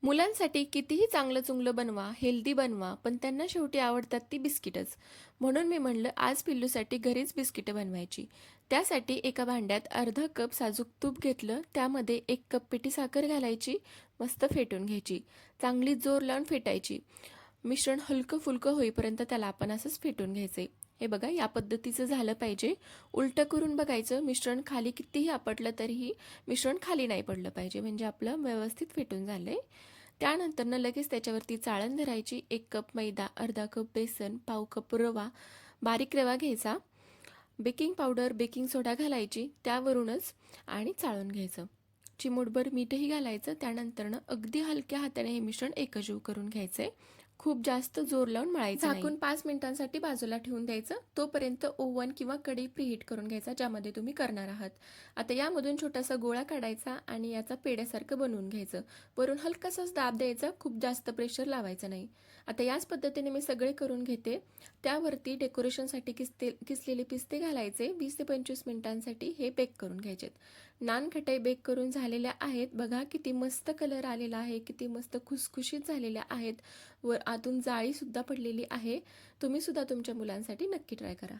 मुलांसाठी कितीही चांगलं चुंगलं बनवा, हेल्दी बनवा, पण त्यांना शेवटी आवडतात ती बिस्किटच. म्हणून मी म्हणलं आज पिल्लूसाठी घरीच बिस्किटं बनवायची. त्यासाठी एका भांड्यात अर्धा कप साजूक तूप घेतलं, त्यामध्ये 1 कप पिठी साखर घालायची, मस्त फेटून घ्यायची. चांगली जोर लावून फेटायची. मिश्रण हलकं-फुलकं होईपर्यंत त्याला आपण असंच फेटून घ्यायचंय. हे बघा या पद्धतीचं झालं पाहिजे. उलटं करून बघायचं, मिश्रण खाली कितीही आपटलं तरीही मिश्रण खाली नाही पडलं पाहिजे, म्हणजे आपलं व्यवस्थित फेटून झालंय. त्यानंतरनं लगेच त्याच्यावरती चाळण धरायची. 1 कप मैदा, अर्धा कप बेसन, पाव कप रवा, बारीक रवा घ्यायचा, बेकिंग पावडर, बेकिंग सोडा घालायची त्यावरूनच आणि चाळून घ्यायचं. चिमूटभर मीठही घालायचं. त्यानंतरनं अगदी हलक्या हाताने हे मिश्रण एकजीव करून घ्यायचंय. खूप जास्त जोर लावून मळायचं नाही. झाकून 5 मिनिटांसाठी बाजूला ठेवून द्यायचं. तोपर्यंत ओव्हन किंवा कढई प्रीहीट करून घ्यायचा ज्यामध्ये तुम्ही करणार आहात. आता यामधून छोटासा गोळा काढायचा आणि याचा पेड्यासारखं बनवून घ्यायचं. वरून हलकासाच दाब द्यायचा, खूप जास्त प्रेशर लावायचं नाही. आता याच पद्धतीने मी सगळे करून घेते. त्यावरती डेकोरेशनसाठी किसलेले पिस्ते घालायचे. 20 ते 25 मिनिटांसाठी हे बेक करून घ्यायचेत. नानखटाई बेक करून झालेल्या आहेत. बघा किती मस्त कलर आलेला आहे, किती मस्त खुसखुशीत झालेल्या आहेत. वर आतून जाळी सुद्धा पडलेली आहे. तुम्ही सुद्धा तुमच्या मुलांसाठी नक्की ट्राय करा.